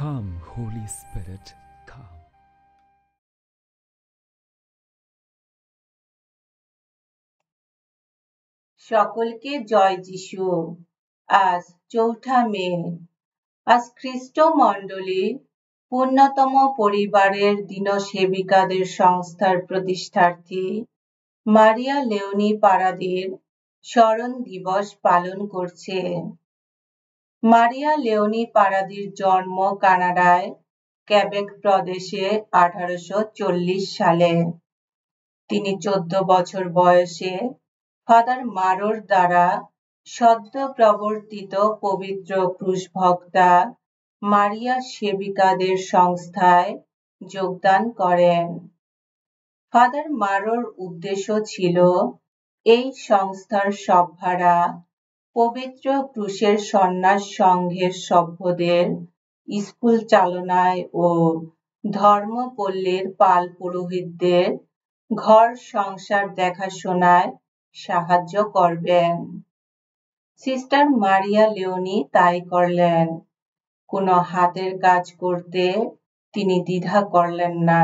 Come, Holy Spirit, come. সকলকে জয় যিশু। আজ ৪ঠা মে। আজ খ্রিস্ট মণ্ডলী পুণ্যতম পরিবারের দিনসেবিকাদের সংস্থার প্রতিষ্ঠার্থী মারিয়া লেওনি পারাদির স্মরণ দিবস পালন করছে। মারিয়া লেওনি পারাদির জন্ম কানাডায় ক্যাবেক প্রদেশে 1840 সালে। তিনি 14 বছর বয়সে ফাদার মারোর দ্বারা সদ্য প্রবর্তিত পবিত্র ক্রুশভক্তা মারিয়া সেবিকাদের সংস্থায় যোগদান করেন। ফাদার মারোর উদ্দেশ্য ছিল এই সংস্থার সব ভাড়া পবিত্র ক্রুশের সন্ন্যাস সংঘের সভ্যদের স্কুল চালনায় ও ধর্মপল্লীর পাল পুরোহিতদের ঘর সংসার দেখাশোনায় সাহায্য করবেন। সিস্টার মারিয়া লেওনি তাই করলেন। কোনো হাতের কাজ করতে তিনি দ্বিধা করলেন না।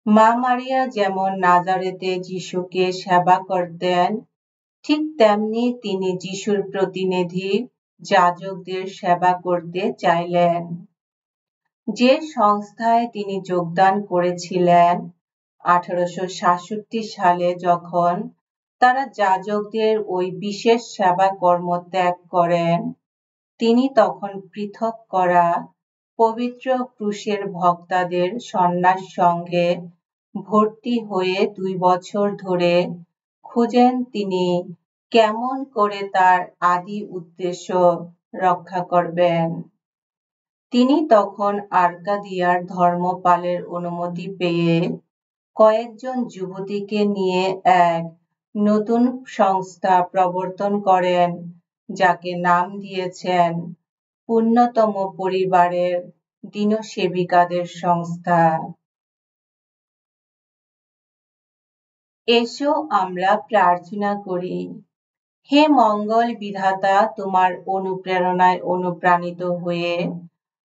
মা মারিয়া যেমন নাজারেতে যিশুকে সেবা করতেন, ঠিক তেমনি তিনি যিশুর প্রতিনিধি যাজকদের সেবা করতে চাইলেন। যে সংস্থায় তিনি যোগদান করেছিলেন 1866 সালে যখন তারা যাজকদের ওই বিশেষ সেবা কর্ম ত্যাগ করেন, তিনি তখন পৃথক করা পবিত্র ক্রুশের ভক্তাদের সন্ন্যাস সংঘে ভর্তি হয়ে 2 বছর ধরে খুঁজেন তিনি কেমন করে তার আদি উদ্দেশ্য রক্ষা করবেন। তিনি তখন আর্কাদিয়ার ধর্মপালের অনুমতি পেয়ে কয়েকজন যুবতীকে নিয়ে এক নতুন সংস্থা প্রবর্তন করেন, যাকে নাম দিয়েছেন পুণ্যতম পরিবারের দিনসেবিকাদের সংস্থা। এসো আমরা প্রার্থনা করি। হে মঙ্গল বিধাতা, তোমার অনুপ্রেরণায় অনুপ্রাণিত হয়ে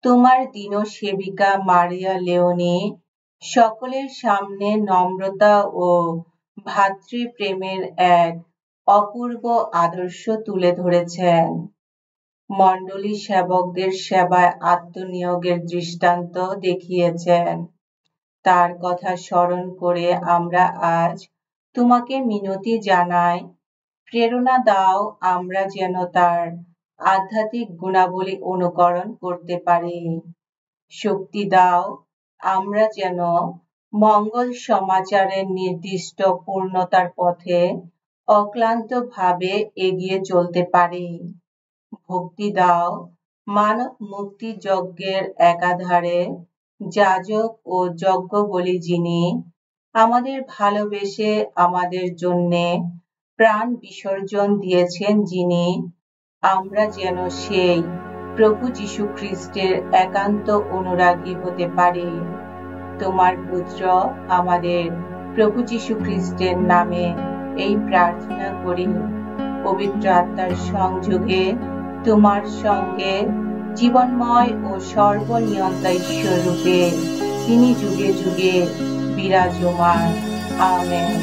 তোমার দিনসেবিকা মারিয়া লেওনি সকলের সামনে নম্রতা ও ভ্রাতৃপ্রেমের এক অপূর্ব আদর্শ তুলে ধরেছেন। মণ্ডলী সেবকদের সেবায় আত্মনিয়োগের দৃষ্টান্ত দেখিয়েছেন। তার কথা স্মরণ করে আমরা আজ তোমাকে মিনতি জানাই, প্রেরণা দাও আমরা যেন তার আধ্যাত্মিক গুণাবলী অনুকরণ করতে পারি। শক্তি দাও আমরা যেন মঙ্গল সমাচারের নির্দিষ্ট পূর্ণতার পথে অক্লান্তভাবে এগিয়ে চলতে পারি। ভক্তি দাও মানব মুক্তি যজ্ঞের একাধারে যাজক ও যজ্ঞ বলি যিনি আমাদের ভালোবেসে আমাদের জন্যে প্রাণ বিসর্জন দিয়েছেন, যিনি আমরা যেন সেই প্রভু যীশু খ্রিস্টের একান্ত অনুরাগী হতে পারি। তোমার পুত্র আমাদের প্রভু যীশু খ্রিস্টের নামে এই প্রার্থনা করি। পবিত্র আত্মার সংযোগে তোমার সঙ্গে জীবনময় ও সর্বনিয়ন্তা ঈশ্বর রূপে তিনি যুগে যুগে বিরাজমান। আমেন।